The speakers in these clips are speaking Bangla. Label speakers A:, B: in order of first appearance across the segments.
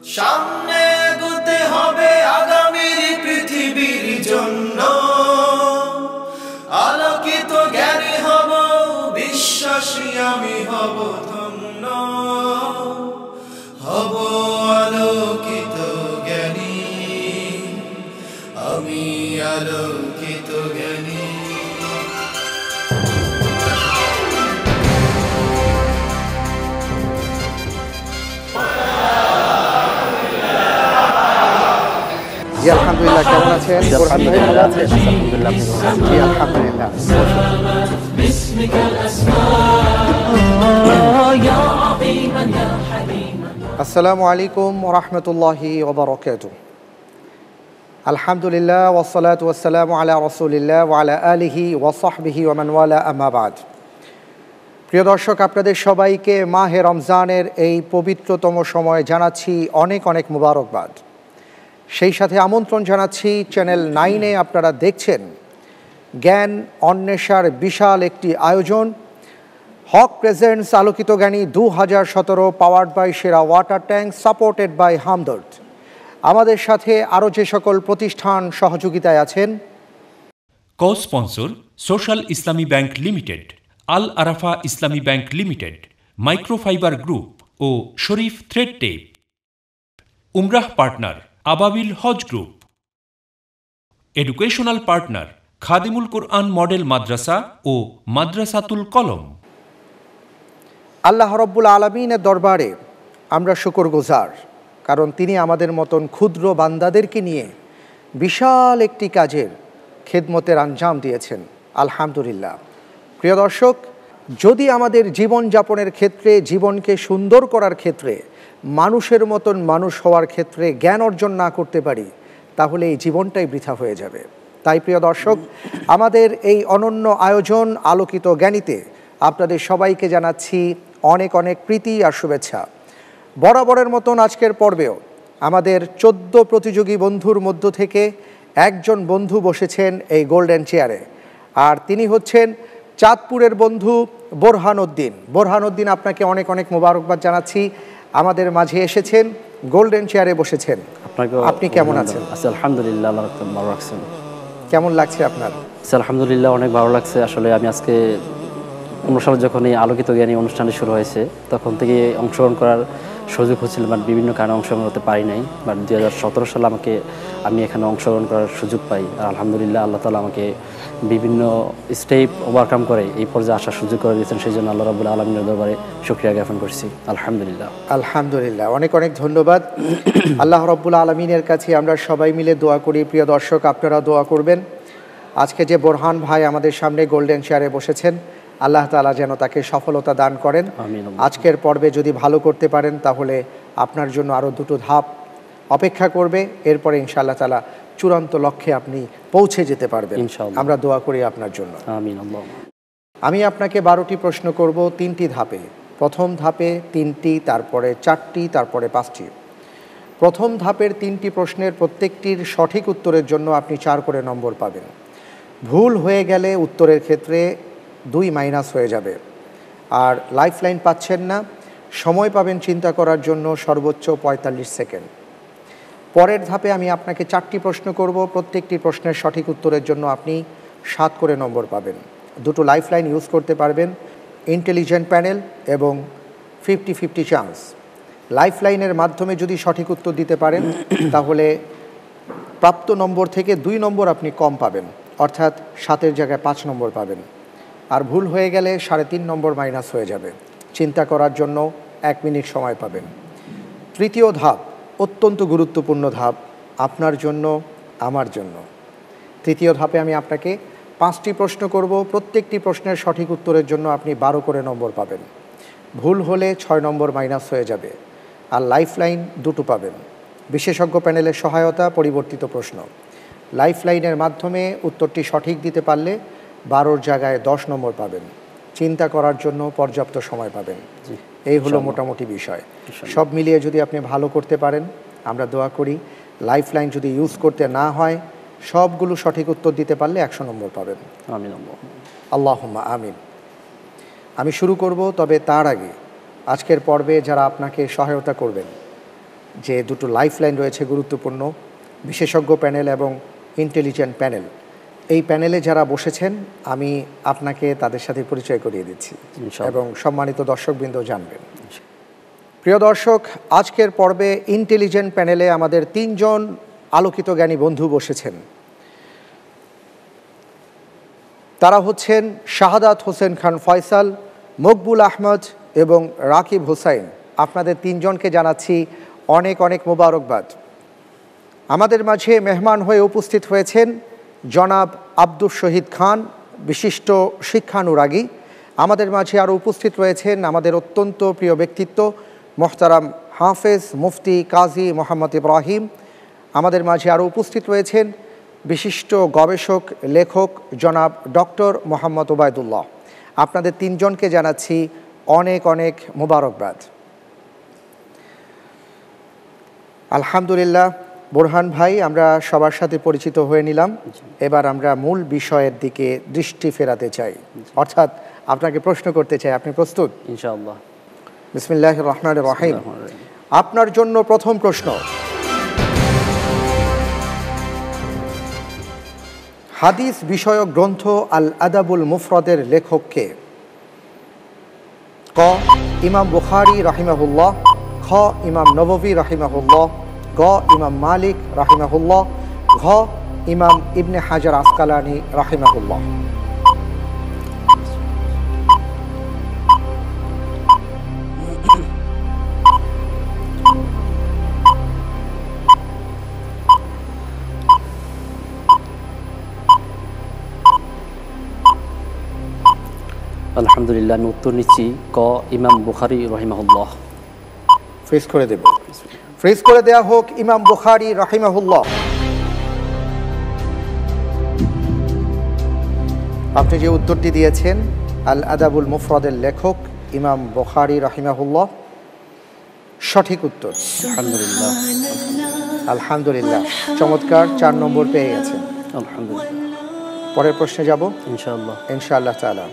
A: সামনে এগোতে হবে আগামীর পৃথিবীর জন্য। আলোকিত জ্ঞানী হব, বিশ্বাসী আমি হব ধন্য। হব আলোকিত জ্ঞানী, আমি আলোকিত জ্ঞানী।
B: জি আলহামদুলিল্লাহ, কেমন আছেন?
C: আলহামদুলিল্লাহ।
B: জি আলহামদুলিল্লাহ। আসসালামু আলাইকুম ওয়া রাহমাতুল্লাহি ওয়া বারাকাতুহু। আলহামদুলিল্লাহ ওয়াসসালাতু ওয়াসসালামু আলা রাসূলিল্লাহ ওয়া আলা আলিহি ওয়া সাহবিহি ওয়া মান ওয়ালা, আম্মা বাদ। প্রিয় দর্শক, আপনাদের সবাইকে মাহে রমজানের এই পবিত্রতম সময়ে জানাচ্ছি অনেক অনেক মুবারকবাদ। সেই সাথে আমন্ত্রণ জানাচ্ছি চ্যানেল 9-এ আপনারা দেখছেন জ্ঞান অন্বেষার বিশাল একটি আয়োজন, হক প্রেজেন্টস আলোকিত জ্ঞানী 2017, পাওয়ার্ড বাই সেরা water tank, supported by Hamdard. আমাদের সাথে আরও যে সকল প্রতিষ্ঠান সহযোগিতায় আছেন:
D: co sponsor social Islami bank limited, Al Arafah Islami bank limited, microfibre group ও শরীফ থ্রেড টেপ। উমরাহ partner Ababil Hajj group. Educational partner Khadimul Quran model মাদ্রাসা ও মাদ্রাসাতুল কলম।
B: আল্লাহ রব্বুল আলামিনের দরবারে আমরা শুকরগুজার, কারণ তিনি আমাদের মতন ক্ষুদ্র বান্দাদেরকে নিয়ে বিশাল একটি কাজের খেদমতের আঞ্জাম দিয়েছেন। আলহামদুলিল্লাহ। প্রিয় দর্শক, যদি আমাদের জীবনযাপনের ক্ষেত্রে, জীবনকে সুন্দর করার ক্ষেত্রে, মানুষের মতন মানুষ হওয়ার ক্ষেত্রে জ্ঞান অর্জন না করতে পারি, তাহলে এই জীবনটাই বৃথা হয়ে যাবে। তাই প্রিয় দর্শক, আমাদের এই অনন্য আয়োজন আলোকিত জ্ঞানীতে আপনাদের সবাইকে জানাচ্ছি অনেক অনেক প্রীতি আর শুভেচ্ছা। বরাবরের মতন আজকের পর্বেও আমাদের 14 প্রতিযোগী বন্ধুর মধ্য থেকে একজন বন্ধু বসেছেন এই গোল্ডেন চেয়ারে, আর তিনি হচ্ছেন চাঁদপুরের বন্ধু বোরহান উদ্দিন। বোরহান উদ্দিন, আপনাকে অনেক অনেক মোবারকবাদ জানাচ্ছি, আমাদের মাঝে এসেছেন, গোল্ডেন চেয়ারে বসেছেন। আপনি কেমন আছেন?
C: আলহামদুলিল্লাহ, আল্লাহ ভালো রাখছেন।
B: কেমন লাগছে আপনার?
C: আলহামদুলিল্লাহ, অনেক ভালো লাগছে। আসলে আমি আজকে 15 সালে যখন এই আলোকিত জ্ঞানী অনুষ্ঠানটি শুরু হয়েছে, তখন থেকে অংশগ্রহণ করার সুযোগ হচ্ছিল, বাট বিভিন্ন কারণে অংশগ্রহণ করতে পারি নাই। বাট 2017 সালে আমি এখানে অংশগ্রহণ করার সুযোগ পাই। আর আলহামদুলিল্লাহ, আল্লাহ তাআলা আমাকে বিভিন্ন স্টেপ ওভারকাম করে এই পর্যায়ে আসার সুযোগ করে দিয়েছেন। সেই জন্য আল্লাহ রাব্বুল আলামিনের দরবারে শুকরিয়া জ্ঞাপন করছি। আলহামদুলিল্লাহ।
B: আলহামদুলিল্লাহ, অনেক অনেক ধন্যবাদ। আল্লাহ রাব্বুল আলামিনের কাছে আমরা সবাই মিলে দোয়া করি। প্রিয় দর্শক, আপনারা দোয়া করবেন। আজকে যে বোরহান ভাই আমাদের সামনে গোল্ডেন চেয়ারে বসেছেন, আল্লাহ তাআলা যেন তাকে সফলতা দান করেন। আজকের পর্বে যদি ভালো করতে পারেন, তাহলে আপনার জন্য আরও 2টো ধাপ অপেক্ষা করবে। এরপরে ইনশাআল্লাহ তাআলা চূড়ান্ত লক্ষ্যে আপনি পৌঁছে যেতে পারবেন। আমরা দোয়া করি আপনার জন্য। আমি আপনাকে 12টি প্রশ্ন করব 3টি ধাপে। প্রথম ধাপে 3টি, তারপরে 4টি, তারপরে 5টি। প্রথম ধাপের 3টি প্রশ্নের প্রত্যেকটির সঠিক উত্তরের জন্য আপনি 4 করে নম্বর পাবেন। ভুল হয়ে গেলে উত্তরের ক্ষেত্রে 2 মাইনাস হয়ে যাবে। আর লাইফলাইন পাচ্ছেন না, সময় পাবেন চিন্তা করার জন্য সর্বোচ্চ 45 সেকেন্ড। পরের ধাপে আমি আপনাকে 4টি প্রশ্ন করব, প্রত্যেকটি প্রশ্নের সঠিক উত্তরের জন্য আপনি 7 করে নম্বর পাবেন। 2টো লাইফলাইন ইউজ করতে পারবেন, ইন্টেলিজেন্ট প্যানেল এবং 50-50 চান্স। লাইফলাইনের মাধ্যমে যদি সঠিক উত্তর দিতে পারেন, তাহলে প্রাপ্ত নম্বর থেকে 2 নম্বর আপনি কম পাবেন, অর্থাৎ 7-এর জায়গায় 5 নম্বর পাবেন। আর ভুল হয়ে গেলে 3.5 নম্বর মাইনাস হয়ে যাবে। চিন্তা করার জন্য 1 মিনিট সময় পাবেন। তৃতীয় ধাপ অত্যন্ত গুরুত্বপূর্ণ ধাপ, আপনার জন্য, আমার জন্য। তৃতীয় ধাপে আমি আপনাকে 5টি প্রশ্ন করব, প্রত্যেকটি প্রশ্নের সঠিক উত্তরের জন্য আপনি 12 করে নম্বর পাবেন। ভুল হলে 6 নম্বর মাইনাস হয়ে যাবে। আর লাইফলাইন 2টো পাবেন, বিশেষজ্ঞ প্যানেলের সহায়তা, পরিবর্তিত প্রশ্ন। লাইফলাইনের মাধ্যমে উত্তরটি সঠিক দিতে পারলে 12-র জায়গায় 10 নম্বর পাবেন। চিন্তা করার জন্য পর্যাপ্ত সময় পাবেন। এই হলো মোটামুটি বিষয়। সব মিলিয়ে যদি আপনি ভালো করতে পারেন, আমরা দোয়া করি লাইফলাইন যদি ইউজ করতে না হয়, সবগুলো সঠিক উত্তর দিতে পারলে 100 নম্বর পাবেন।
C: আমিন।
B: আল্লাহুম্মা আমিন। আমি শুরু করব, তবে তার আগে আজকের পর্বে যারা আপনাকে সহায়তা করবেন যে দুটো লাইফলাইন রয়েছে গুরুত্বপূর্ণ, বিশেষজ্ঞ প্যানেল এবং ইন্টেলিজেন্ট প্যানেল। এই প্যানেলে যারা বসেছেন আমি আপনাকে তাদের সাথে পরিচয় করিয়ে দিচ্ছি এবং সম্মানিত দর্শকবৃন্দ জানবেন। প্রিয় দর্শক, আজকের পর্বে ইন্টেলিজেন্ট প্যানেলে আমাদের 3 জন আলোকিত জ্ঞানী বন্ধু বসেছেন। তারা হচ্ছেন শাহাদাত হোসেন খান ফয়সাল, মকবুল আহমদ এবং রাকিব হোসাইন। আপনাদের 3 জনকে জানাচ্ছি অনেক অনেক মোবারকবাদ। আমাদের মাঝে মেহমান হয়ে উপস্থিত হয়েছেন জনাব আব্দুল শহীদ খান, বিশিষ্ট শিক্ষানুরাগী। আমাদের মাঝে আরও উপস্থিত রয়েছেন আমাদের অত্যন্ত প্রিয় ব্যক্তিত্ব মোহতারাম হাফেজ মুফতি কাজী মোহাম্মদ ইব্রাহিম। আমাদের মাঝে আরও উপস্থিত রয়েছেন বিশিষ্ট গবেষক লেখক জনাব ডক্টর মোহাম্মদ ওবায়দুল্লাহ। আপনাদের 3 জনকে জানাচ্ছি অনেক অনেক মোবারকবাদ। আলহামদুলিল্লাহ বোরহান ভাই, আমরা সবার সাথে পরিচিত হয়ে নিলাম। এবার আমরা মূল বিষয়ের দিকে দৃষ্টি ফেরাতে চাই, অর্থাৎ আপনাকে প্রশ্ন করতে চাই। আপনি প্রস্তুত?
C: ইনশাআল্লাহ।
B: বিসমিল্লাহির রহমানির রহিম। আপনার জন্য প্রথম প্রশ্ন, হাদিস বিষয়ক গ্রন্থ আল আদাবুল মুফরদের লেখক কে? ক ইমাম বুখারী রাহিমাহুল্লাহ, খ ইমাম নববী রাহিমাহুল্লাহ, গ ইমাম মালিক রাহিমাহুল্লাহ, ঘ ইমাম ইবনে হাজার আসকালানি রাহিমাহুল্লাহ।
C: আলহামদুলিল্লাহ, আমি উত্তর নিচ্ছি ক ইমাম বুখারী রাহিমাহুল্লাহ।
B: ফ্রিজ করে দেব। ফ্রিজ করে দেয়া হোক ইমাম বুখারী রাহিমাহুল্লাহ। আপনি যে উত্তরটি দিয়েছেন আল আদাবুল মুফরদের লেখক ইমাম বুখারী রাহিমাহুল্লাহ, সঠিক উত্তর।
C: আলহামদুলিল্লাহ।
B: আলহামদুলিল্লাহ, চমৎকার, 4 নম্বর পেয়ে গেছেন।
C: আলহামদুলিল্লাহ।
B: পরের প্রশ্নে যাব
C: ইনশাআল্লাহ।
B: ইনশাআল্লাহ তাআলা।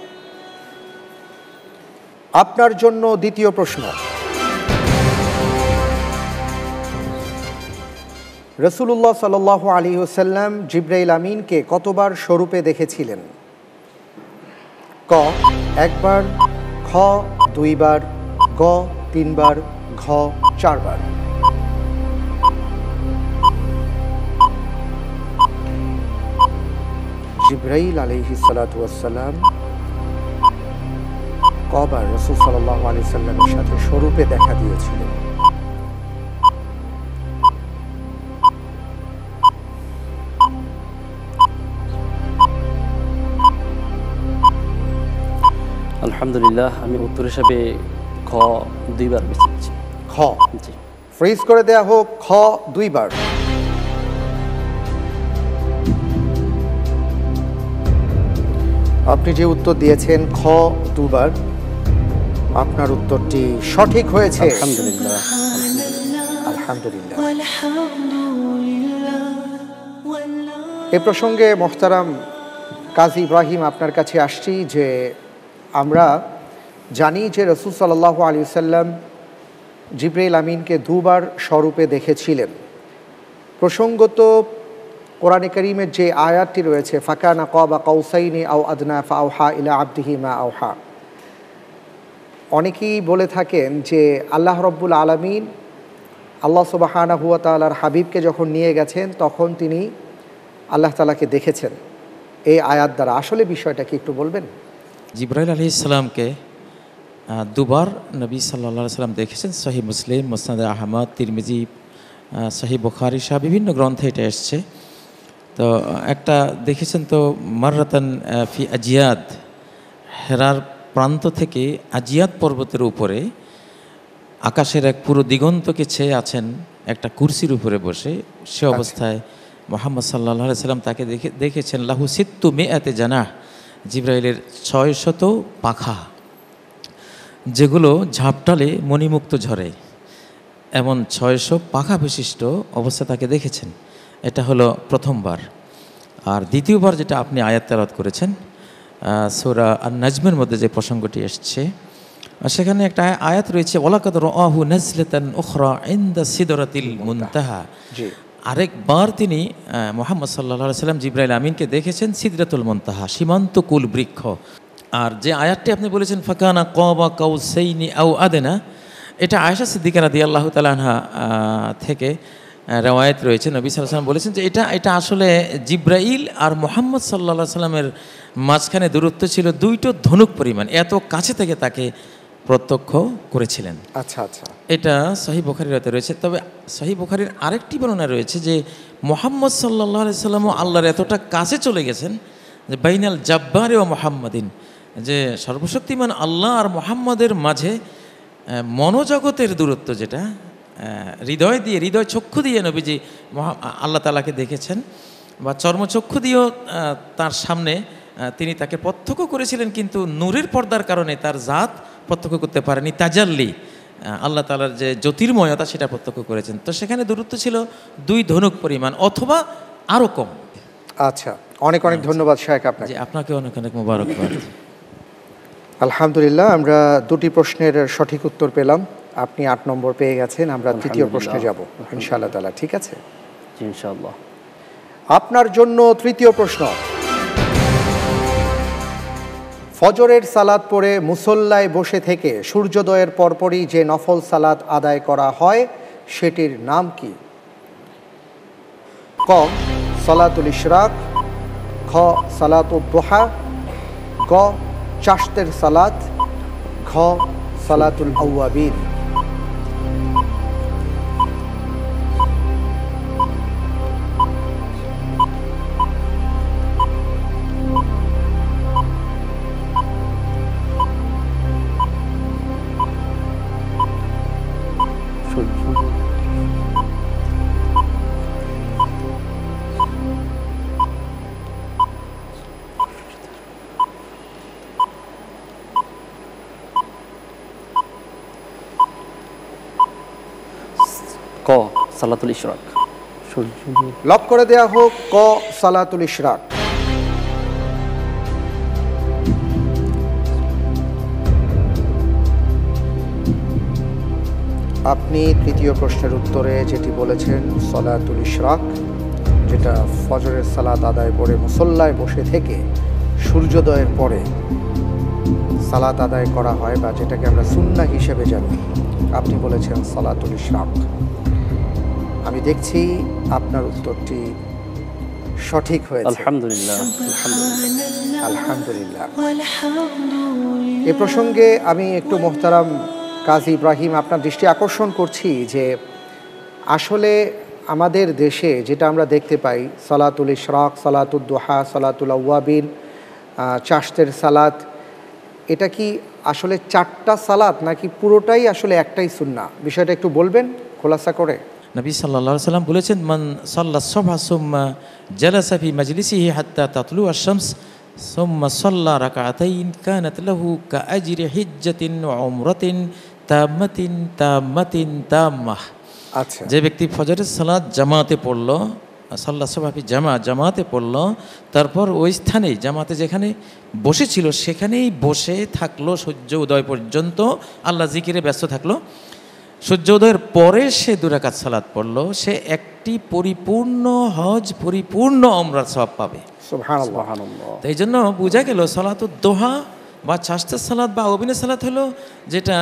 B: আপনার জন্য দ্বিতীয় প্রশ্ন, রাসূলুল্লাহ সাল্লাল্লাহু আলাইহি ওয়াসাল্লাম জিবরাইল আমিনকে কতবার স্বরূপে দেখেছিলেন? ক 1 বার, খ 2 বার, গ 3 বার, ঘ 4 বার। জিবরাইল আলাইহিস সালাতু ওয়াস সালাম কবার রাসূল সাল্লাল্লাহু আলাইহি ওয়াসাল্লামের সাথে স্বরূপে দেখা দিয়েছিলেন?
C: আলহামদুলিল্লাহ, আমি উত্তর হিসাবে খ 2 বার বেছে নিচ্ছি।
B: খ। জি, ফ্রিজ করে দেয়া হোক খ 2 বার। আপনি যে উত্তর দিয়েছেন খ 2 বার, আপনার উত্তরটি সঠিক হয়েছে।
C: আলহামদুলিল্লাহ।
B: আলহামদুলিল্লাহ। এ প্রসঙ্গে মোহতারাম কাজী ইব্রাহিম আপনার কাছে আসছি যে আমরা জানি যে রাসূল সাল্লাল্লাহু আলাইহি ওয়াসাল্লাম জিবরাইল আমিনকে 2 বার স্বরূপে দেখেছিলেন। প্রসঙ্গত কোরআনে কারীমের যে আয়াতটি রয়েছে ফাকানা কাবা কাউসাইনি আও আদনা ফাআওহা ইলা আবদিহি মা আওহা, অনেকেই বলে থাকেন যে আল্লাহ রাব্বুল আলামিন আল্লাহ সুবহানাহু ওয়া তাআলার হাবিবকে যখন নিয়ে গেছেন তখন তিনি আল্লাহ তাআলাকে দেখেছেন এই আয়াত দ্বারা। আসলে বিষয়টা কি একটু বলবেন?
E: জিবরাইল আলাইহিস সালামকে 2 বার নবী সাল্লাল্লাহু আলাইহি সাল্লাম দেখেছেন। সহিহ মুসলিম, মুসনাদ আহমদ, তিরমিজি, সহিহ বুখারী সহ বিভিন্ন গ্রন্থে এটা এসছে। তো একটা দেখেছেন তো মাররাতান ফি আজিয়াদ, হেরার প্রান্ত থেকে আজিয়াদ পর্বতের উপরে আকাশের এক পুরো দিগন্তকে ছেয়ে আছেন একটা কুরসির উপরে বসে। সে অবস্থায় মুহাম্মদ সাল্লাল্লাহু আলাইহি সাল্লাম তাকে দেখেছেন লাহু সিত্তু মিআতে জানাহ, জিবরাইলের 600 পাখা যেগুলো ঝাপটালে মণিমুক্ত ঝরে, এমন 600 পাখা বিশিষ্ট অবস্থা তাকে দেখেছেন। এটা হলো প্রথমবার। আর দ্বিতীয়বার যেটা আপনি আয়াত তেলাওয়াত করেছেন সূরা আন-নাজমের মধ্যে যে প্রসঙ্গটি এসছে সেখানে একটা আয়াত রয়েছে ওয়ালাকাদ রাআহু নাজলাতান উখরা ইনদা সিদরাতিল মুনতাহা।
B: জি।
E: আরেকবার তিনি মুহাম্মদ সাল্লাল্লাহু আলাইহি সাল্লাম জিবরাইল আমিনকে দেখেছেন সিদরাতুল মুনতাহা, সীমান্তকুল বৃক্ষ। আর যে আয়াতটি আপনি বলেছেন ফাকানা কাবা কাউসাইনি আও আদনা, এটা আয়েশা সিদ্দিকা রাদিয়াল্লাহু তাআলা আনহা থেকে রওয়ায়াত রয়েছে। নবী সাল্লাল্লাহু আলাইহি ওয়াসাল্লাম বলেছেন যে এটা আসলে জিবরাইল আর মুহাম্মদ সাল্লাল্লাহু আলাইহি সাল্লামের মাঝখানে দূরত্ব ছিল 2টো ধনুক পরিমাণ, এত কাছে থেকে তাকে প্রত্যক্ষ করেছিলেন।
B: আচ্ছা আচ্ছা,
E: এটা সহিহ বুখারীর রাতে রয়েছে। তবে সহিহ বুখারীর আরেকটি বর্ণনা রয়েছে যে মুহাম্মদ সাল্লাল্লাহু আলাইহি সাল্লামও আল্লাহর এতটা কাছে চলে গেছেন যে বাইনাল জাব্বারি ওয়া মুহাম্মাদিন, যে সর্বশক্তিমান আল্লাহ আর মুহাম্মাদের মাঝে মনোজগতের দূরত্ব, যেটা হৃদয় চক্ষু দিয়ে নবীজি আল্লাহ তাআলাকে দেখেছেন, বা চর্মচক্ষু দিয়েও তার সামনে তিনি তাকে প্রত্যক্ষ করেছিলেন, কিন্তু নূরের পর্দার কারণে তার জাত প্রত্যক্ষ করতে পারেনি। তাজাল্লি, আল্লাহ তাআলার যে জ্যোতির্ময়তা সেটা প্রত্যক্ষ করেছেন। তো সেখানে দূরত্ব ছিল 2 ধনুক পরিমাণ অথবা আরও কম।
B: আচ্ছা, অনেক অনেক ধন্যবাদ শায়েখ আপনাকে।
E: জি, আপনাকে অনেক অনেক মোবারকবাদ।
B: আলহামদুলিল্লাহ, আমরা 2টি প্রশ্নের সঠিক উত্তর পেলাম। আপনি 8 নম্বর পেয়ে গেছেন। আমরা 3য় প্রশ্নে যাব ইনশাআল্লাহ তাআলা, ঠিক আছে?
C: জি ইনশাআল্লাহ।
B: আপনার জন্য 3য় প্রশ্ন। ফজরের সালাত পড়ে মুসল্লায় বসে থেকে সূর্যোদয়ের পরপরই যে নফল সালাত আদায় করা হয় সেটির নাম কি? ক সালাতুল ইশরাক, খ সালাতুদ দুহা, গ চাশতের সালাত, ঘ সালাতুল আওয়াবিন।
C: ক সালাতুল ইশরাক।
B: লক করে দেয়া হোক ক সালাতুল ইশরাক। আপনি 3য় প্রশ্নের উত্তরে যেটি বলেছেন সালাতুল ইশরাক, যেটা ফজরের সালাত আদায় করে মুসল্লায় বসে থেকে সূর্যোদয়ের পরে সালাত আদায় করা হয়, বা যেটাকে আমরা সুন্নাহ হিসেবে জানি, আপনি বলেছেন সালাতুল ইশরাক। আমি দেখছি আপনার উত্তরটি সঠিক হয়েছে।
C: আলহামদুলিল্লাহ।
B: আলহামদুলিল্লাহ। এ প্রসঙ্গে আমি একটু মোহতারাম কাজী ইব্রাহিম আপনার দৃষ্টি আকর্ষণ করছি যে আসলে আমাদের দেশে যেটা আমরা দেখতে পাই সালাতুল ইশরাক, সালাতুদ দুহা, সালাতুল আওয়াবিন, চাশতের সালাত, এটা কি আসলে 4টা সালাত নাকি পুরোটাই আসলে একটাই সুন্নাহ? বিষয়টা একটু বলবেন খোলাসা করে।
E: নবী সাল্লাল্লাহু আলাইহি সাল্লাম বলেছেন মান সাল্লা সুবহা সুম্মা জালাসা ফি মাজলিসিহি হাত্তা তাতলু আশ-শামস সুম্মা সাল্লা রাকাতাইন কানাত লাহু কাআজরি হিজ্জাতিন ওয়া উমরাতিন তাম্মাতিন তাম্মাহ।
B: আচ্ছা,
E: যে ব্যক্তি ফজরের সালাত জামাতে পড়ল, সাল্লা সুবহা ফি জামাতে পড়ল, তারপর ওই স্থানে জামাতে যেখানে বসেছিল সেখানেই বসে থাকলো সূর্য উদয় পর্যন্ত, আল্লাহ জিকিরে ব্যস্ত থাকলো, সূর্যোদয়ের পরে সে 2 রাকাত সালাত পড়লো, সে একটি পরিপূর্ণ হজ, পরিপূর্ণ ওমরার সওয়াব পাবে।
B: সুবহানাল্লাহ।
E: তো এই জন্য বোঝা গেল সালাতুদ দোহা বা চাশতের সালাত বা আওয়াবিনের সালাত হলো যেটা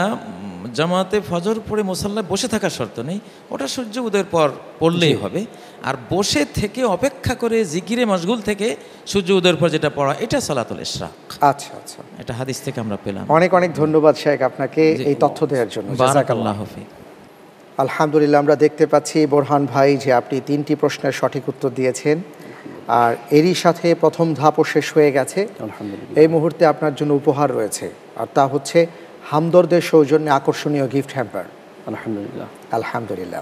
E: জামাতে ফজর পড়ে মুসাল্লায় বসে থাকার শর্ত নেই, ওটা সূর্য উদয়ের পর পড়লেই হবে। আর বসে থেকে অপেক্ষা করে জিকিরে মশগুল থেকে সূর্য উদয়ের পর যেটা পড়া, এটা সালাতুল ইশরাক।
B: আচ্ছা আচ্ছা,
E: এটা হাদিস থেকে আমরা পেলাম।
B: অনেক অনেক ধন্যবাদ শেখ আপনাকে এই তথ্য দেওয়ার জন্য।
E: বারাকাল্লাহু ফিক।
B: আলহামদুলিল্লাহ, আমরা দেখতে পাচ্ছি বোরহান ভাই যে আপনি 3টি প্রশ্নের সঠিক উত্তর দিয়েছেন, আর এরই সাথে প্রথম ধাপও শেষ হয়ে গেছে।
C: আলহামদুলিল্লাহ।
B: এই মুহূর্তে আপনার জন্য উপহার রয়েছে, আর তা হচ্ছে হামদর্দের সৌজন্যে আকর্ষণীয় গিফট হ্যাম্পার।
C: আলহামদুলিল্লাহ।
B: আলহামদুলিল্লাহ।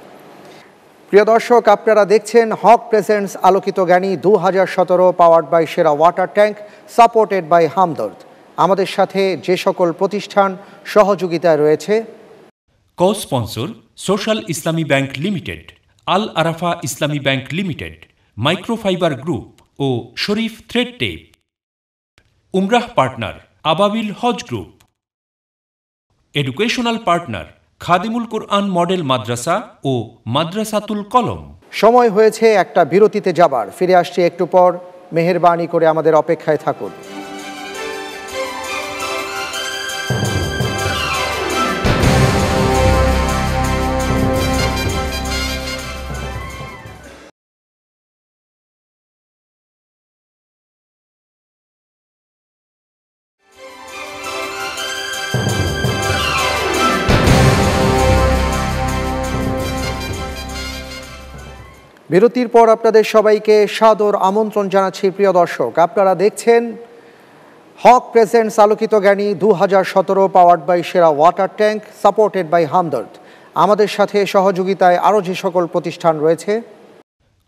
B: প্রিয় দর্শক, আপনারা দেখছেন হক প্রেজেন্টস আলোকিত জ্ঞানী 2017 পাওয়ার্ড বাই সেরা water tank, supported by Hamdard. আমাদের সাথে যে সকল প্রতিষ্ঠান সহযোগিতায় রয়েছে:
D: co sponsor social Islami bank limited, Al Arafah Islami bank limited, microfibre group ও শরীফ থ্রেড টেপ। উমরাহ partner Ababil Hajj group. Educational partner Khadimul Quran model মাদ্রাসা ও মাদ্রাসাতুল কলম।
B: সময় হয়েছে একটা বিরতিতে যাবার, ফিরে আসছি একটু পর। মেহেরবানি করে আমাদের অপেক্ষায় থাকুন। বিরতির পর আপনাদের সবাইকে সাদর আমন্ত্রণ জানাচ্ছি। প্রিয় দর্শক, আপনারা দেখছেন হক প্রেজেন্টস আলোকিত জ্ঞানী 2017 পাওয়ার্ড বাই সেরা water tank, supported by Hamdard. আমাদের সাথে সহযোগিতায় আরও যে সকল প্রতিষ্ঠান রয়েছে: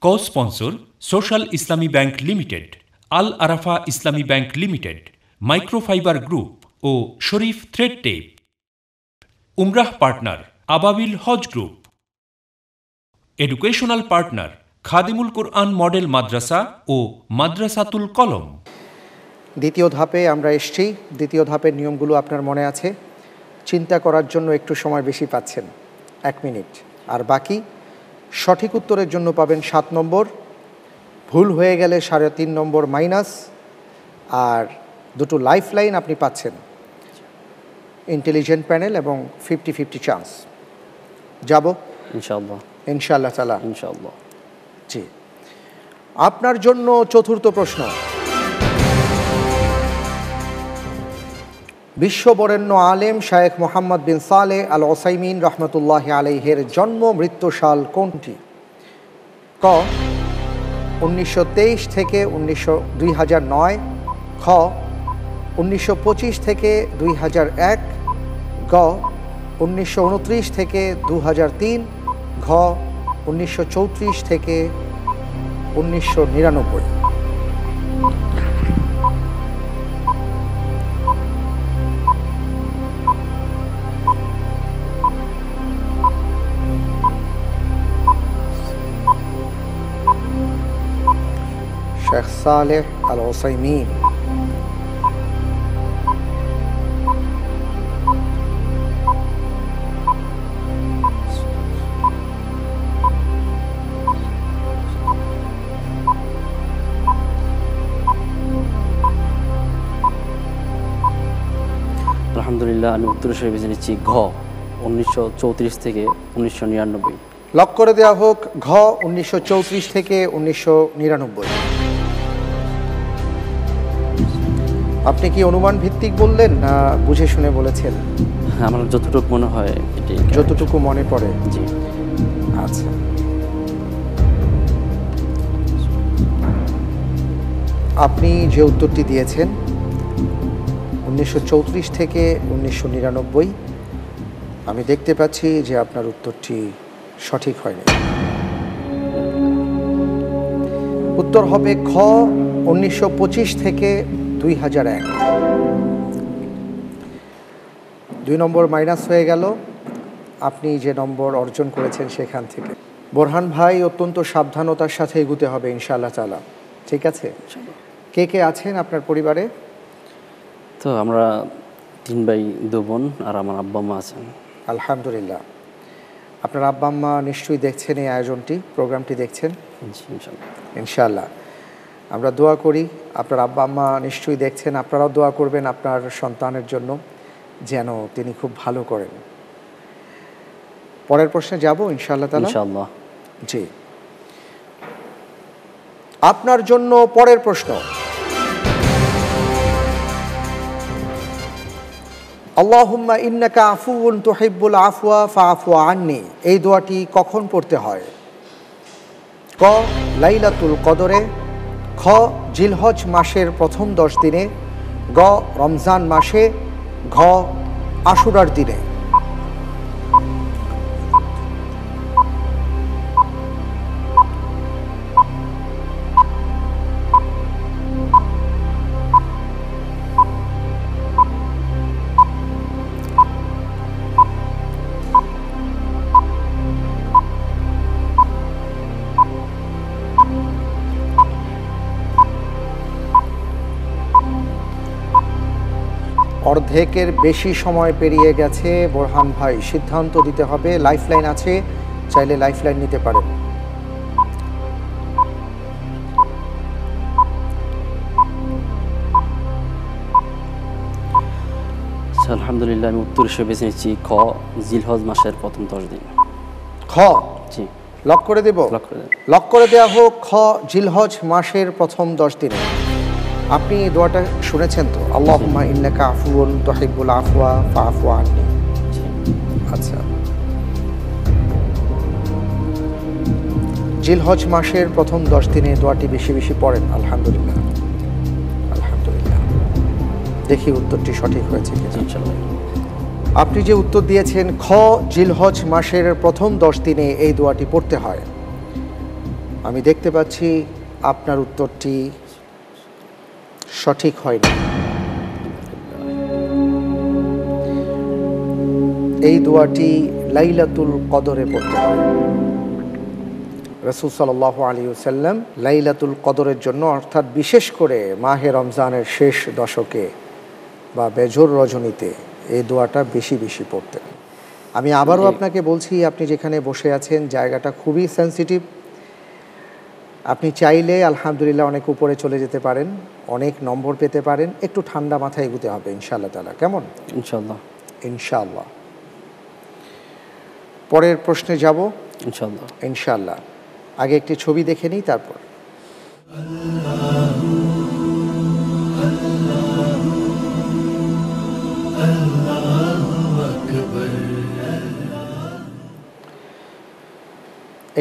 D: co sponsor social Islami bank limited, Al Arafah Islami bank limited, microfibre group ও শরীফ থ্রেড টেপ। উমরাহ partner Ababil Hajj group. Educational partner Khadimul Quran model মাদ্রাসা ও মাদ্রাসাতুল কলম।
B: দ্বিতীয় ধাপে আমরা এসেছি। দ্বিতীয় ধাপের নিয়মগুলো আপনার মনে আছে। চিন্তা করার জন্য একটু সময় বেশি পাচ্ছেন, 1 মিনিট। আর বাকি সঠিক উত্তরের জন্য পাবেন 7 নম্বর, ভুল হয়ে গেলে 3.5 নম্বর মাইনাস, আর 2টো লাইফ লাইন আপনি পাচ্ছেন, ইন্টেলিজেন্ট প্যানেল এবং 50-50 চান্স। যাব
C: ইনশাআল্লাহ।
B: ইনশাআল্লাহ তাআলা।
C: ইনশাআল্লাহ।
B: জি, আপনার জন্য চতুর্থ প্রশ্ন। বিশ্ববরেণ্য আলেম শায়েখ মোহাম্মদ বিন সালেহ আল ওসাইমিন রহমতুল্লাহি আলাইহির জন্ম মৃত্যু সাল কোনটি? ক 1923 থেকে 2009, খ 1925 থেকে 2001, গ 1929 থেকে 2003, ঘ 1934 থেকে 1999। শেখ সালেহ আল ওসাইমিন।
C: আলহামদুলিল্লাহ, আমি উত্তর হিসেবে বেছে নিচ্ছি ঘ 1934 থেকে 1999।
B: লক করে দেওয়া হোক ঘ 1934 থেকে 1999। আপনি কি অনুমান ভিত্তিক বললেন না বুঝে শুনে বলেছেন?
C: আমার যতটুকু মনে হয় এটি,
B: যতটুকু মনে পড়ে।
C: জি।
B: আচ্ছা, আপনি যে উত্তরটি দিয়েছেন 1934 থেকে 1999, আমি দেখতে পাচ্ছি যে আপনার উত্তরটি সঠিক হয়নি। উত্তর হবে খ 1925 থেকে 2001। 2 নম্বর মাইনাস হয়ে গেল আপনি যে নম্বর অর্জন করেছেন সেখান থেকে। বোরহান ভাই, অত্যন্ত সাবধানতার সাথে এগুতে হবে ইনশাআল্লাহ তাআলা, ঠিক আছে? কে কে আছেন আপনার পরিবারে?
C: তো আমরা 3 ভাই 2 বোন, আর আমার আব্বা মা আছেন।
B: আলহামদুলিল্লাহ। আপনার আব্বা আম্মা নিশ্চয়ই দেখছেন এই আয়োজনটি, প্রোগ্রামটি দেখছেন।
C: জি, ইনশাআল্লাহ।
B: ইনশাআল্লাহ আমরা দোয়া করি, আপনার আব্বা আম্মা নিশ্চয়ই দেখছেন, আপনারাও দোয়া করবেন আপনার সন্তানের জন্য যেন তিনি খুব ভালো করেন। পরের প্রশ্নে যাব ইনশাআল্লাহ তাআলা।
C: ইনশাআল্লাহ।
B: জি, আপনার জন্য পরের প্রশ্ন। আল্লাহুম্মা ইন্নাকা আফুউন তুহিব্বুল আফওয়া ফাআফু আন্নি, এই দোয়াটি কখন পড়তে হয়? ক লাইলাতুল কদরে, খ জিলহজ মাসের প্রথম 10 দিনে, গ রমজান মাসে, ঘ আশুরার দিনে। অর্ধেকের বেশি সময় পেরিয়ে গেছে। বোরহান ভাই সিদ্ধান্ত দিতে হবে। লাইফলাইন আছে, চাইলে লাইফলাইন নিতে পারেন।
C: আলহামদুলিল্লাহ, আমি উত্তর হিসেবে বেছে নিচ্ছি খ, জিলহজ মাসের প্রথম 10 দিন।
B: খ
C: জি,
B: লক করে দেব।
C: লক করে দেন।
B: লক করে দেওয়া হোক। খ, জিলহজ মাসের প্রথম 10 দিনে। আপনি এই দোয়াটা শুনেছেন তো? আল্লাহুম্মা ইন্নাকা আফুউন তুহিব্বুল আফওয়া ফাআফু আন্নি।
C: জি,
B: আচ্ছা, জিলহজ মাসের প্রথম 10 দিনে দোয়াটি বেশি বেশি পড়েন। আলহামদুলিল্লাহ, আলহামদুলিল্লাহ। দেখি উত্তরটি সঠিক হয়েছে কিনা।
C: ইনশাআল্লাহ।
B: আপনি যে উত্তর দিয়েছেন খ, জিলহজ মাসের প্রথম 10 দিনে এই দোয়াটি পড়তে হয়, আমি দেখতে পাচ্ছি আপনার উত্তরটি সঠিক হয়নি। এই দোয়াটি লাইলাতুল কদরে পড়তে হয়। রাসূল সাল্লাল্লাহু আলাইহি ওয়াসাল্লাম লাইলাতুল কদরের জন্য, অর্থাৎ বিশেষ করে মাহে রমজানের শেষ দশকে বা বেজর রজনীতে এই দোয়াটা বেশি বেশি পড়তেন। আমি আবারও আপনাকে বলছি, আপনি যেখানে বসে আছেন জায়গাটা খুবই সেন্সিটিভ। আপনি চাইলে আলহামদুলিল্লাহ অনেক উপরে চলে যেতে পারেন, অনেক নম্বর পেতে পারেন। একটু ঠান্ডা মাথায় এগুতে হবে ইনশাআল্লাহ তাআলা। কেমন?
C: ইনশাআল্লাহ।
B: ইনশাআল্লাহ। পরের প্রশ্নে যাব
C: ইনশাআল্লাহ।
B: ইনশাআল্লাহ। আগে একটি ছবি দেখে নিই, তারপর।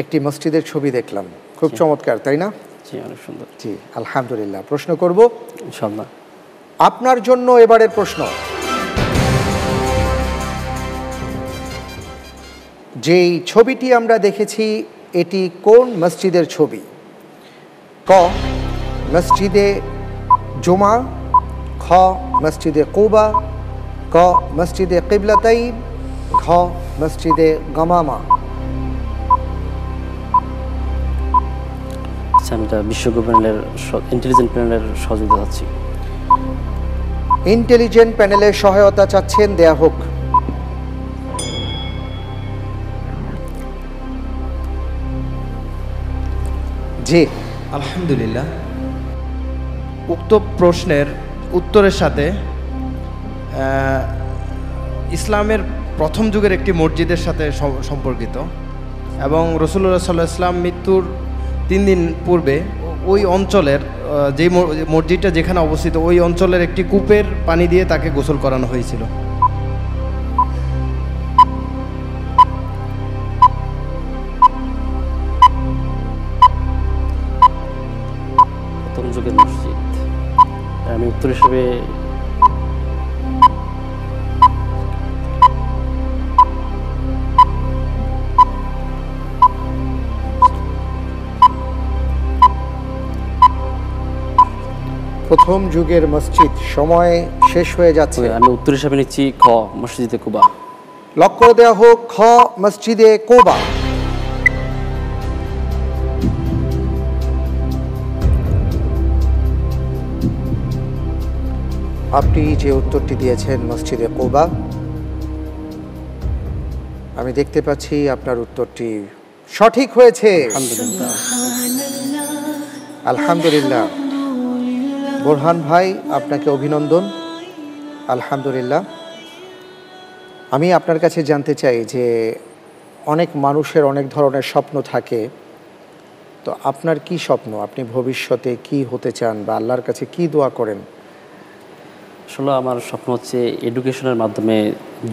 B: একটি মসজিদের ছবি দেখলাম, খুব চমৎকার, তাই না?
C: জি, অনেক সুন্দর।
B: জি, আলহামদুলিল্লাহ। প্রশ্ন করব
C: ইনশাআল্লাহ।
B: আপনার জন্য এবারের প্রশ্ন। যেই ছবিটি আমরা দেখেছি এটি কোন মসজিদের ছবি? ক, মসজিদে জুমা, খ, মসজিদে কুবা, ক, মসজিদে কিবলাতাইন, ঘ, মসজিদে গামামা।
C: আচ্ছা, আমি এটা বিশ্বকোষ প্যানেলের ইন্টেলিজেন্ট প্যানেলের সহযোগিতা চাচ্ছি।
B: ইন্টেলিজেন্ট প্যানেলের সহায়তা চাচ্ছেন, দেয়া হোক। জি,
F: আলহামদুলিল্লাহ, উক্ত প্রশ্নের উত্তরের সাথে ইসলামের প্রথম যুগের একটি মসজিদের সাথে সম্পর্কিত এবং রাসূলুল্লাহ সাল্লাল্লাহু আলাইহি ওয়াসাল্লাম মৃত্যুর 3 দিন পূর্বে ওই অঞ্চলের যে মসজিদটা যেখানে অবস্থিত ওই অঞ্চলের একটি কূপের পানি দিয়ে তাকে গোসল করানো হয়েছিল।
C: প্রথম যুগের মসজিদ, আমি উত্তর হিসেবে
B: প্রথম যুগের মসজিদ, সময় শেষ হয়ে যাচ্ছে।
C: আমি উত্তর হিসেবে নিচ্ছি খ, মসজিদে কুবা।
B: লক করে দেওয়া হোক। খ, মসজিদে কুবা। আপনি যে উত্তরটি দিয়েছেন মসজিদে কুবা, আমি দেখতে পাচ্ছি আপনার উত্তরটি সঠিক হয়েছে।
C: আলহামদুলিল্লাহ।
B: আলহামদুলিল্লাহ। বোরহান ভাই, আপনাকে অভিনন্দন। আলহামদুলিল্লাহ। আমি আপনার কাছে জানতে চাই যে অনেক মানুষের অনেক ধরনের স্বপ্ন থাকে, তো আপনার কি স্বপ্ন? আপনি ভবিষ্যতে কি হতে চান বা আল্লাহর কাছে কি দোয়া করেন?
C: আসলে আমার স্বপ্ন হচ্ছে এডুকেশনের মাধ্যমে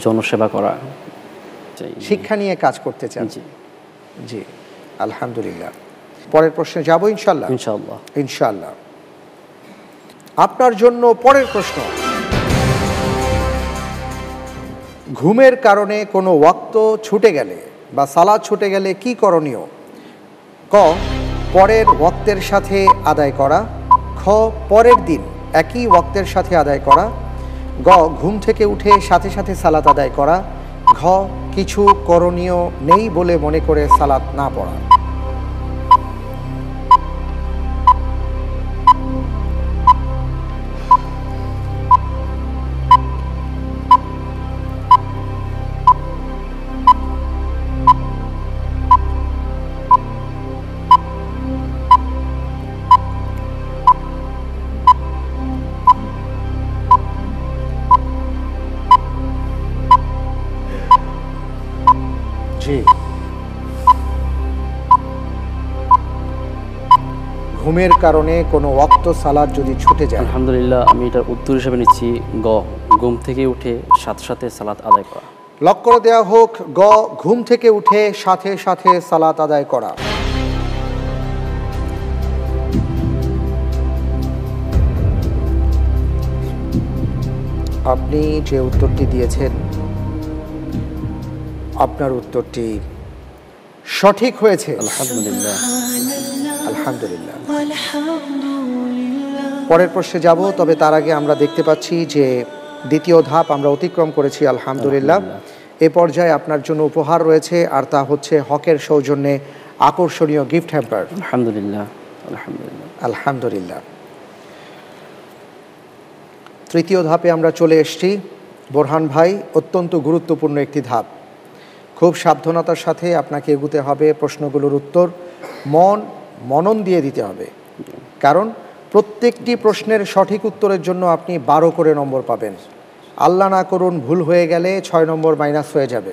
C: জনসেবা করা।
B: শিক্ষা নিয়ে কাজ করতে চান?
C: জি,
B: জি, আলহামদুলিল্লাহ। পরের প্রশ্নে যাব ইনশাআল্লাহ।
C: ইনশাআল্লাহ।
B: ইনশাআল্লাহ। আপনার জন্য পরের প্রশ্ন। ঘুমের কারণে কোনো ওয়াক্ত ছুটে গেলে বা সালাত ছুটে গেলে কি করণীয়? ক, পরের ওয়াক্তের সাথে আদায় করা, খ, পরের দিন একই ওয়াক্তের সাথে আদায় করা, গ, ঘুম থেকে উঠে সাথে সাথে সালাত আদায় করা, ঘ, কিছু করণীয় নেই বলে মনে করে সালাত না পড়া। ঘুমের কারণে কোনো ওয়াক্ত সালাত যদি ছুটে যায়?
C: আলহামদুলিল্লাহ, আমি এটার উত্তর হিসেবে নিচ্ছি গ, ঘুম থেকে উঠে সাথে সাথে সালাত আদায় করা।
B: লক করে দেওয়া হোক গ, ঘুম থেকে উঠে সাথে সাথে সালাত আদায় করা। আপনি যে উত্তরটি দিয়েছেন আপনার উত্তরটি সঠিক হয়েছে।
C: আলহামদুলিল্লাহ।
B: আলহামদুলিল্লাহ। পরের প্রশ্নে যাব, তবে তার আগে আমরা দেখতে পাচ্ছি যে দ্বিতীয় ধাপ আমরা অতিক্রম করেছি আলহামদুলিল্লাহ। এ পর্যায়ে আপনার জন্য উপহার রয়েছে, আর তা হচ্ছে হকের সৌজন্যে আকর্ষণীয় গিফট হ্যাম্পার।
C: আলহামদুলিল্লাহ। আলহামদুলিল্লাহ।
B: আলহামদুলিল্লাহ। তৃতীয় ধাপে আমরা চলে এসেছি বোরহান ভাই, অত্যন্ত গুরুত্বপূর্ণ একটি ধাপ। খুব সাবধানতার সাথে আপনাকে এগুতে হবে, প্রশ্নগুলোর উত্তর মনন দিয়ে দিতে হবে, কারণ প্রত্যেকটি প্রশ্নের সঠিক উত্তরের জন্য আপনি 12 করে নম্বর পাবেন। আল্লাহ না করুন ভুল হয়ে গেলে 6 নম্বর মাইনাস হয়ে যাবে।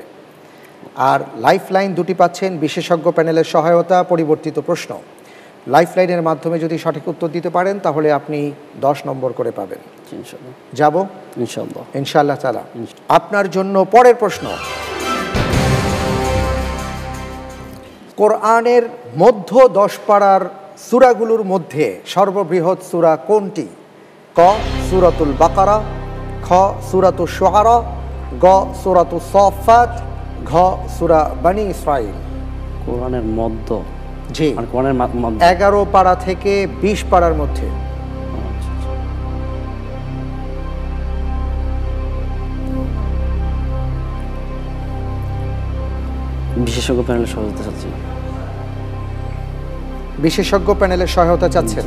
B: আর লাইফ লাইন দুটি পাচ্ছেন, বিশেষজ্ঞ প্যানেলের সহায়তা, পরিবর্তিত প্রশ্ন। লাইফ লাইনের মাধ্যমে যদি সঠিক উত্তর দিতে পারেন তাহলে আপনি 10 নম্বর করে পাবেন।
C: ইনশাআল্লাহ।
B: যাব
C: ইনশাআল্লাহ।
B: ইনশাআল্লাহ তাআলা। আপনার জন্য পরের প্রশ্ন, কোরআনের মধ্য 10 পারার সূরাগুলোর মধ্যে সর্ববৃহৎ সূরা কোনটি? ক সূরাতুল বাকারা, খ সূরাতুশ শুআরা, গ সূরাতুস সাফফাত, ঘ সূরা বনী ইসরাঈল।
C: কোরআনের মধ্য,
B: জি,
C: মানে কোরআনের মধ্য
B: 11 পারা থেকে 20 পারার মধ্যে।
C: আচ্ছা, আচ্ছা। বিশেষজ্ঞ প্যানেলের সহায়তা চাচ্ছি।
B: বিশেষজ্ঞ প্যানেলের সহায়তা চাচ্ছেন?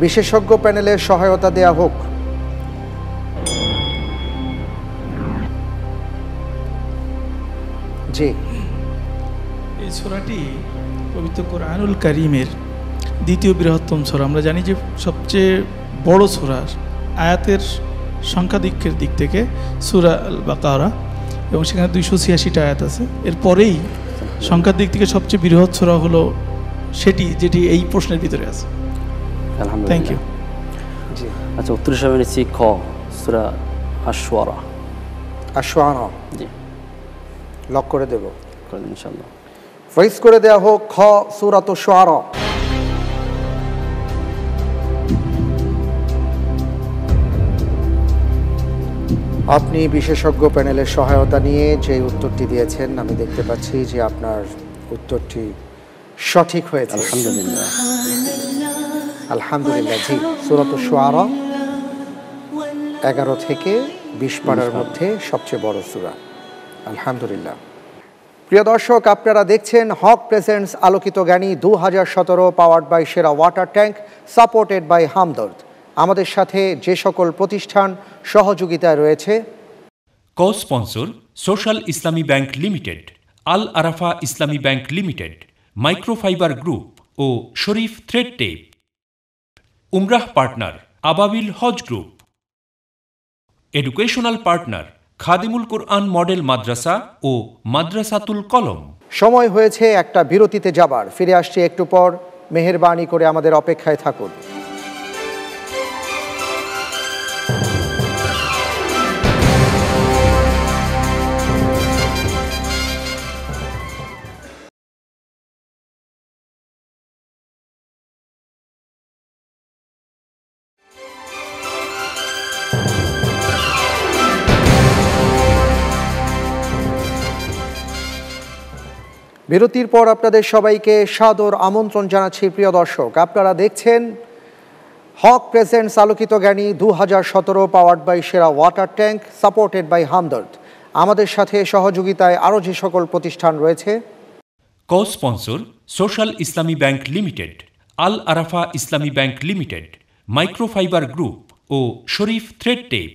B: বিশেষজ্ঞ প্যানেলের সহায়তা দেয়া হোক। জি,
G: এই সূরাটি পবিত্র কোরআনুল কারীমের দ্বিতীয় বৃহত্তম সূরা। আমরা জানি যে সবচেয়ে বড় সূরা আয়াতের সংখ্যাধিক্যের দিক থেকে সূরা আল বাকারা, এবং সেখানে 286টা আয়াত আছে। এরপরেই সংখ্যার দিক থেকে সবচেয়ে বৃহৎ সূরা হলো সেটি, যেটি এই প্রশ্নের ভিতরে আছে।
C: আলহামদুলিল্লাহ।
G: Thank you.
B: জি।
C: আচ্ছা, উত্তর হিসেবে নিচ্ছি খ সূরা আশ-শুআরা।
B: আশ-শুআরা।
C: জি,
B: লক করে দেব।
C: করে দিন ইনশাআল্লাহ।
B: ফ্রিজ করে দেয়া হোক খ সূরাতুশ শুআরা। আপনি বিশেষজ্ঞ প্যানেলের সহায়তা নিয়ে যে উত্তরটি দিয়েছেন, আমি দেখতে পাচ্ছি যে আপনার উত্তরটি সঠিক হয়েছে।
C: আলহামদুলিল্লাহ।
B: আলহামদুলিল্লাহ। জি, সূরাতুশ শুআরা 11 থেকে 20 পারার মধ্যে সবচেয়ে বড় সূরা। আলহামদুলিল্লাহ। প্রিয় দর্শক, আপনারা দেখছেন হক প্রেজেন্টস আলোকিত জ্ঞানী 2017, পাওয়ার্ড বাই সেরা water tank, supported by Hamdard. আমাদের সাথে যে সকল প্রতিষ্ঠান সহযোগিতায় রয়েছে:
D: co sponsor social Islami bank limited, Al Arafah Islami bank limited, microfibre group ও শরীফ থ্রেড টেপ। উমরাহ partner Ababil Hajj group. Educational partner Khadimul Quran model মাদ্রাসা ও মাদ্রাসাতুল কলম।
B: সময় হয়েছে একটা বিরতিতে যাবার। ফিরে আসছি একটু পর। মেহেরবানি করে আমাদের অপেক্ষায় থাকুন। বিরতির পর আপনাদের সবাইকে সাদর আমন্ত্রণ জানাচ্ছি। প্রিয় দর্শক, আপনারা দেখছেন হক প্রেজেন্টস আলোকিত জ্ঞানী 2017, পাওয়ার্ড বাই সেরা water tank, supported by Hamdard. আমাদের সাথে সহযোগিতায় আরও যে সকল প্রতিষ্ঠান রয়েছে:
D: co sponsor social Islami bank limited, Al Arafah Islami bank limited, microfibre group ও শরীফ থ্রেড টেপ।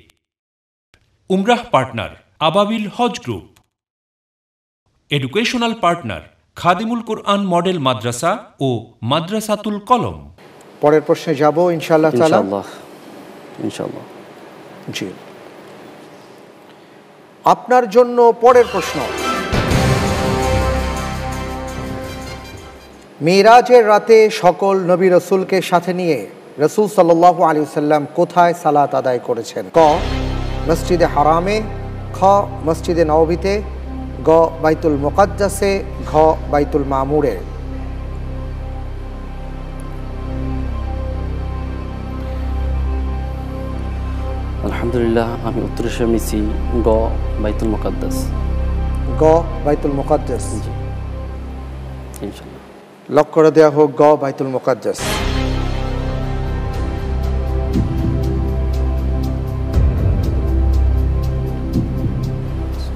D: উমরাহ partner Ababil Hajj group. Educational partner Khadimul Quran model মাদ্রাসা ও মাদ্রাসাতুল কলম।
B: পরের প্রশ্নে যাব ইনশাআল্লাহ তাআলা।
C: ইনশাআল্লাহ। ইনশাআল্লাহ।
B: জি, আপনার জন্য পরের প্রশ্ন, মিরাজের রাতে সকল নবী রসুলকে সাথে নিয়ে রসুল সাল্লাল্লাহু আলাইহি ওয়াসাল্লাম কোথায় সালাত আদায় করেছেন? ক মসজিদে হারামে, খ মসজিদে নববীতে, গ বাইতুল মুকাদ্দাসে, ঘ বাইতুল মামুরে।
C: আলহামদুলিল্লাহ আমি উত্তর হিসেবে নিচ্ছি গ বাইতুল মুকাদ্দাস।
B: গ বাইতুল মুকাদ্দাস।
C: জি ইনশাআল্লাহ।
B: লক করে দেওয়া হোক গ বাইতুল মুকাদ্দাস।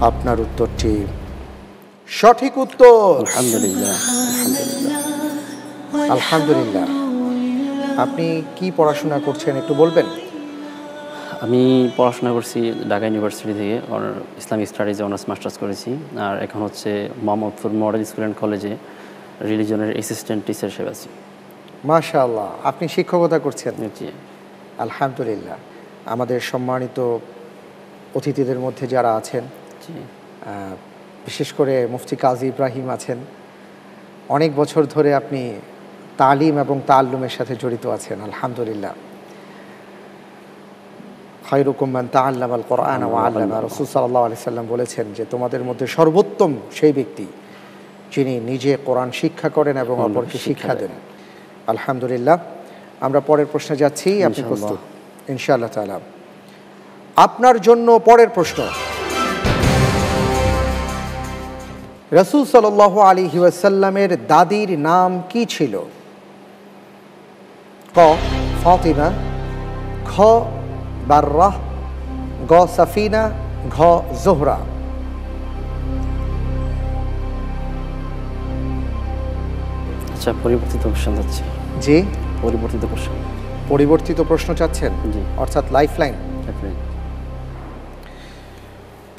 B: আপনার উত্তরটি সঠিক উত্তর।
C: আলহামদুলিল্লাহ।
B: আলহামদুলিল্লাহ। আপনি কি পড়াশোনা করছেন একটু বলবেন?
C: আমি পড়াশোনা করছি ঢাকা ইউনিভার্সিটি থেকে, ইসলামিক স্টাডিজে অনার্স মাস্টার্স করেছি। আর এখন হচ্ছে মোহাম্মদপুর মডেল স্কুল অ্যান্ড কলেজে রিলিজনের অ্যাসিস্ট্যান্ট টিচার হিসেবে আছি।
B: মাশাআল্লাহ, আপনি শিক্ষকতা করছেন?
C: জি
B: আলহামদুলিল্লাহ। আমাদের সম্মানিত অতিথিদের মধ্যে যারা আছেন,
C: জি
B: বিশেষ করে মুফতি কাজী ইব্রাহিম আছেন, অনেক বছর ধরে আপনি তালিম এবং তাআল্লুমের সাথে জড়িত আছেন। আলহামদুলিল্লাহ। খায়রুকুম মান তাআল্লামাল কুরআন ওয়া আল্লামা। রাসূল সাল্লাল্লাহু আলাইহি সাল্লাম বলেছেন যে তোমাদের মধ্যে সর্বোত্তম সেই ব্যক্তি যিনি নিজে কোরআন শিক্ষা করেন এবং অপরকে শিক্ষা দেন। আলহামদুলিল্লাহ। আমরা পরের প্রশ্নে যাচ্ছি। আপনি প্রস্তুত? ইনশাআল্লাহ তাআলা। আপনার জন্য পরের প্রশ্ন। রাসূল সাল্লাল্লাহু আলাইহি ওয়াসাল্লামের দাদির নাম কি ছিল? ক ফাতিমা, খ বাররাহ, গ সাফিনা, ঘ জোহরা।
C: আচ্ছা পরিবর্তিত কোশ্চেন যাচ্ছে।
B: জি
C: পরিবর্তিত কোশ্চেন।
B: পরিবর্তিত প্রশ্ন চাচ্ছেন?
C: জি
B: অর্থাৎ লাইফলাইন।
C: আপনি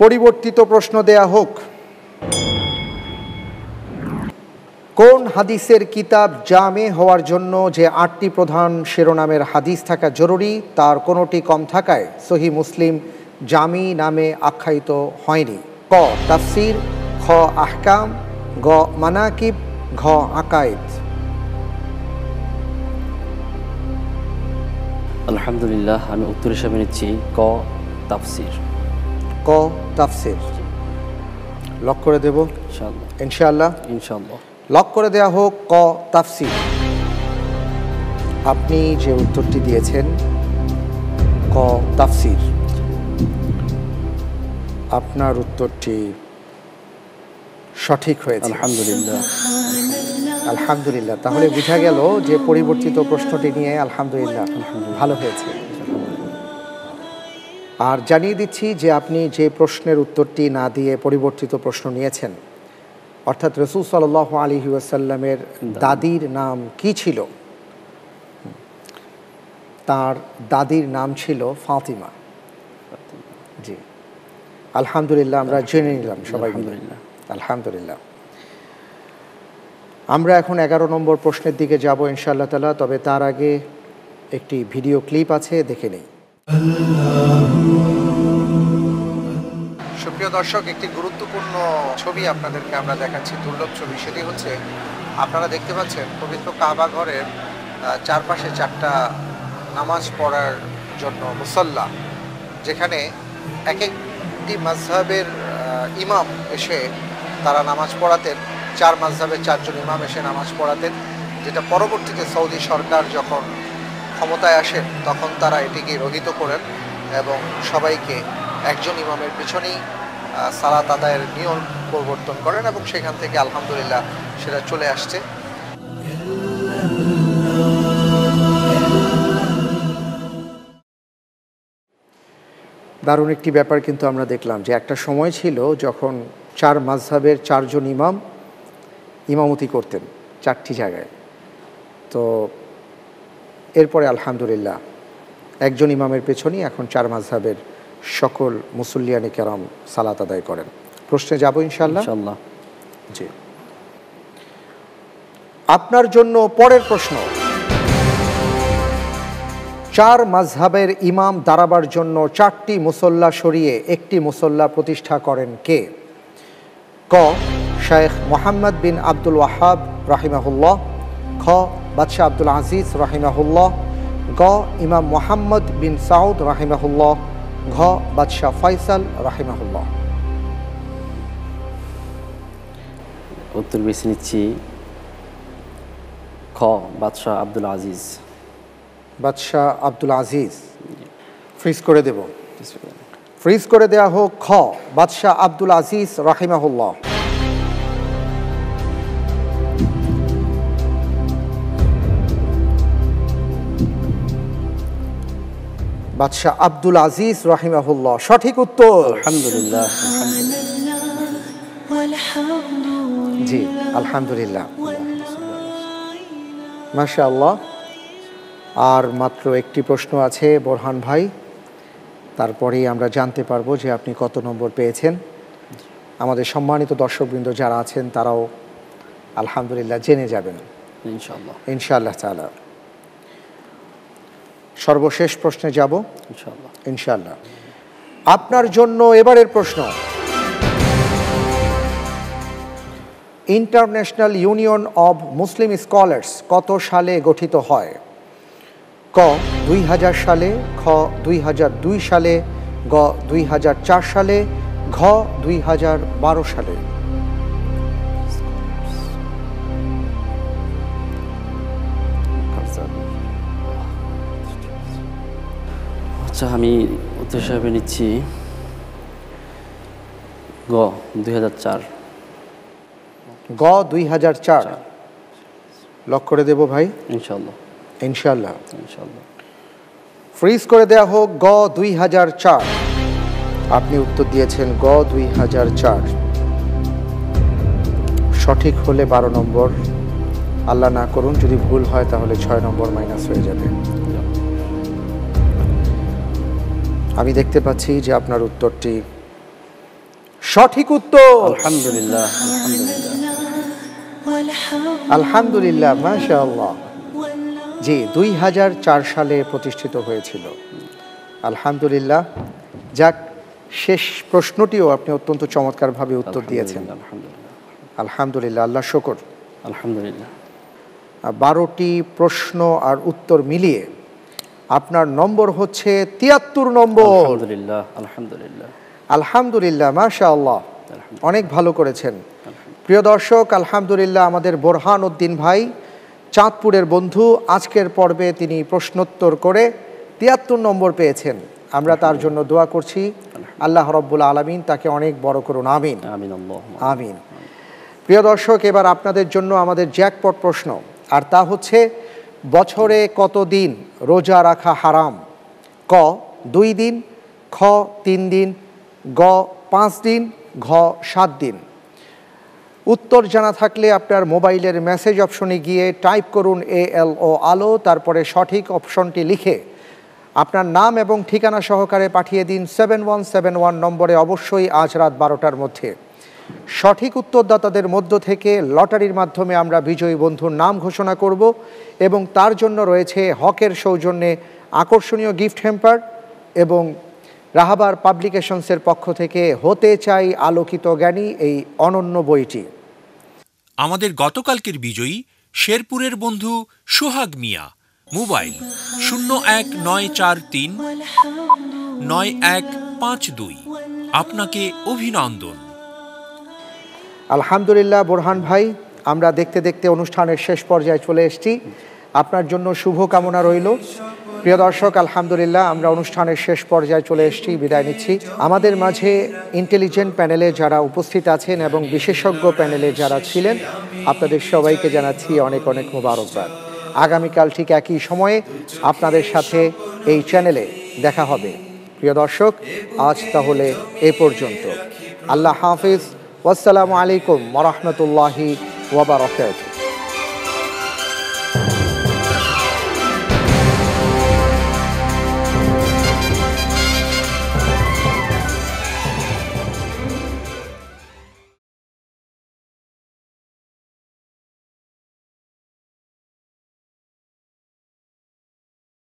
B: পরিবর্তিত প্রশ্ন দেয়া হোক। কোন হাদিসের কিতাব জামে হওয়ার জন্য যে 8টি প্রধান শিরোনামের হাদিস থাকা জরুরি তার কোনোটি কম থাকায় সহিহ মুসলিম জামি নামে আখ্যায়িত হয়নি? ক তাফসির, খ আহকাম, গ মানাকিব, ঘ আকায়েদ।
C: আলহামদুলিল্লাহ আমি উত্তর হিসেবে নিচ্ছি ক তাফসির।
B: ক তাফসির। লক করে দেব
C: ইনশাআল্লাহ।
B: ইনশাআল্লাহ।
C: ইনশাআল্লাহ।
B: লক করে দেয়া হোক ক তাফসির। আপনি যে উত্তরটি দিয়েছেন ক তাফসির, আপনার উত্তরটি সঠিক হয়েছে।
C: আলহামদুলিল্লাহ।
B: আলহামদুলিল্লাহ। তাহলে বোঝা গেল যে পরিবর্তিত প্রশ্নটি নিয়ে আলহামদুলিল্লাহ ভালো হয়েছে। আর জানিয়ে দিচ্ছি যে আপনি যে প্রশ্নের উত্তরটি না দিয়ে পরিবর্তিত প্রশ্ন নিয়েছেন, অর্থাৎ রাসূল সাল্লাল্লাহু আলাইহি ওয়াসাল্লামের দাদির নাম কি ছিল? তার দাদির নাম ছিল ফাতিমা। জি আলহামদুলিল্লাহ। আমরা জেনে নিলাম সবাই মিলে। আলহামদুলিল্লাহ। আমরা এখন 11 নম্বর প্রশ্নের দিকে যাব ইনশাআল্লাহ তাআলা। তবে তার আগে একটি ভিডিও ক্লিপ আছে, দেখে নেই। সুপ্রিয় দর্শক, একটি গুরুত্বপূর্ণ ছবি আপনাদেরকে আমরা দেখাচ্ছি, দুর্লভ ছবি। সেটি হচ্ছে আপনারা দেখতে পাচ্ছেন পবিত্র কাবা ঘরের চারপাশে 4টা নামাজ পড়ার জন্য মুসল্লা, যেখানে এক একটি মাযহাবের ইমাম এসে তারা নামাজ পড়াতেন। 4 মাযহাবের 4 জন ইমাম এসে নামাজ পড়াতেন, যেটা পরবর্তীতে সৌদি সরকার যখন ক্ষমতায় আসেন তখন তারা এটিকে রহিত করেন এবং সবাইকে একজন ইমামের পিছনেই সালাত আদায়ের নিয়ম প্রবর্তন করেন এবং সেখান থেকে আলহামদুলিল্লাহ সেটা চলে আসছে। দারুণ একটি ব্যাপার কিন্তু আমরা দেখলাম যে একটা সময় ছিল যখন 4 মাযহাবের 4 জন ইমাম ইমামতি করতেন 4টি জায়গায়। তো এরপরে আলহামদুলিল্লাহ একজন ইমামের পেছনেই এখন 4 মাযহাবের সকল মুসল্লিয়ানে কেরাম সালাত আদায় করেন। প্রশ্নে যাব ইনশাআল্লাহ।
C: ইনশাআল্লাহ।
B: জি, আপনার জন্য পরের প্রশ্ন। 4 মাযহাবের ইমাম দাঁড়াবার জন্য 4টি মুসল্লা সরিয়ে একটি মুসল্লা প্রতিষ্ঠা করেন কে? ক শাইখ মুহাম্মদ বিন আব্দুল ওয়াহাব রাহিমাহুল্লাহ, খ বাদশাহ আব্দুল আজিজ রাহিমাহুল্লাহ, গ ইমাম মোহাম্মদ বিন সাউদ রাহিমাহুল্লাহ, ঘ বাদশাহ ফয়সাল রাহিমাহুল্লাহ।
C: উত্তর বেছে নিচ্ছি খ বাদশাহ আব্দুল আজিজ।
B: বাদশাহ আব্দুল আজিজ ফ্রিজ করে দেব, ফ্রিজ করে দেয়া হোক খ বাদশাহ আব্দুল আজিজ রাহিমাহুল্লাহ। বাদশাহ আব্দুল আজিজ রাহিমাহুল্লাহ সঠিক উত্তর।
C: আলহামদুলিল্লাহ।
B: জি আলহামদুলিল্লাহ, মাশাআল্লাহ। আর মাত্র একটি প্রশ্ন আছে বোরহান ভাই, তারপরেই আমরা জানতে পারবো যে আপনি কত নম্বর পেয়েছেন। আমাদের সম্মানিত দর্শকবৃন্দ যারা আছেন তারাও আলহামদুলিল্লাহ জেনে যাবেন
C: ইনশাআল্লাহ
B: ইনশাআল্লাহ তাআলা। সর্বশেষ প্রশ্নে যাব
C: ইনশাআল্লাহ।
B: ইনশাআল্লাহ। আপনার জন্য এবারের প্রশ্ন, international union of Muslim scholars কত সালে গঠিত হয়? ক 2000 সালে, খ 2002 সালে, গ 2004 সালে, ঘ 2012 সালে।
C: আচ্ছা, আমি উত্তর হিসাবে নিচ্ছি গ 2004।
B: গ 2004 লক করে দেব ভাই
C: ইনশাআল্লাহ
B: ইনশাআল্লাহ।
C: ইনশাআল্লাহ
B: ফ্রিজ করে দেয়া হোক গ 2004। আপনি উত্তর দিয়েছেন গ 2004। সঠিক হলে 12 নম্বর, আল্লাহ না করুন যদি ভুল হয় তাহলে 6 নম্বর মাইনাস হয়ে যাবে। আমি দেখতে পাচ্ছি যে আপনার উত্তরটি সঠিক উত্তর।
C: আলহামদুলিল্লাহ।
B: আলহামদুলিল্লাহ, মাশাআল্লাহ। জি 2004 সালে প্রতিষ্ঠিত হয়েছিল। আলহামদুলিল্লাহ। যাক, শেষ প্রশ্নটিও আপনি অত্যন্ত চমৎকারভাবে উত্তর দিয়েছেন।
C: আলহামদুলিল্লাহ।
B: আলহামদুলিল্লাহ, আল্লাহ শুকর।
C: আলহামদুলিল্লাহ।
B: 12টি প্রশ্ন আর উত্তর মিলিয়ে আপনার নম্বর হচ্ছে 73 নম্বর।
C: আলহামদুলিল্লাহ। আলহামদুলিল্লাহ।
B: আলহামদুলিল্লাহ, মাশাআল্লাহ, অনেক ভালো করেছেন। প্রিয় দর্শক, আলহামদুলিল্লাহ আমাদের বোরহান উদ্দিন ভাই চাঁদপুরের বন্ধু আজকের পর্বে তিনি প্রশ্নোত্তর করে 73 নম্বর পেয়েছেন। আমরা তার জন্য দোয়া করছি, আল্লাহ রাব্বুল আলামিন তাকে অনেক বড় করুন, আমিন
C: আমিন আল্লাহুম্মা
B: আমিন। প্রিয় দর্শক, এবার আপনাদের জন্য আমাদের জ্যাকপট প্রশ্ন, আর তা হচ্ছে বছরে কত দিন রোজা রাখা হারাম? ক 2 দিন, খ 3 দিন, গ 5 দিন, ঘ 7 দিন। উত্তর জানা থাকলে আপনার মোবাইলের মেসেজ অপশনে গিয়ে টাইপ করুন ALO আলো, তারপরে সঠিক অপশনটি লিখে আপনার নাম এবং ঠিকানা সহকারে পাঠিয়ে দিন 7171 নম্বরে, অবশ্যই আজ রাত 12টার মধ্যে। সঠিক উত্তরদাতাদের মধ্য থেকে লটারির মাধ্যমে আমরা বিজয়ী বন্ধুর নাম ঘোষণা করব এবং তার জন্য রয়েছে হকের সৌজন্যে আকর্ষণীয় গিফট হ্যাম্পার এবং রাহাবার পাবলিকেশনসের পক্ষ থেকে হতে চাই আলোকিত জ্ঞানী এই অনন্য বইটি।
D: আমাদের গতকালকের বিজয়ী শেরপুরের বন্ধু সোহাগ মিয়া, মোবাইল 0194391552। আপনাকে অভিনন্দন।
B: আলহামদুলিল্লাহ বোরহান ভাই, আমরা দেখতে দেখতে অনুষ্ঠানের শেষ পর্যায়ে চলে এসেছি। আপনার জন্য শুভ কামনা রইল। প্রিয় দর্শক, আলহামদুলিল্লাহ আমরা অনুষ্ঠানের শেষ পর্যায়ে চলে এসেছি, বিদায় নিচ্ছি। আমাদের মাঝে ইন্টেলিজেন্ট প্যানেলে যারা উপস্থিত আছেন এবং বিশেষজ্ঞ প্যানেলে যারা ছিলেন, আপনাদের সবাইকে জানাচ্ছি অনেক অনেক মোবারকবাদ। আগামীকাল ঠিক একই সময়ে আপনাদের সাথে এই চ্যানেলে দেখা হবে। প্রিয় দর্শক, আজ তাহলে এ পর্যন্ত। আল্লাহ হাফিজ। ওয়াসসালামু আলাইকুম ওয়া রাহমাতুল্লাহি ওয়া বারাকাতুহু।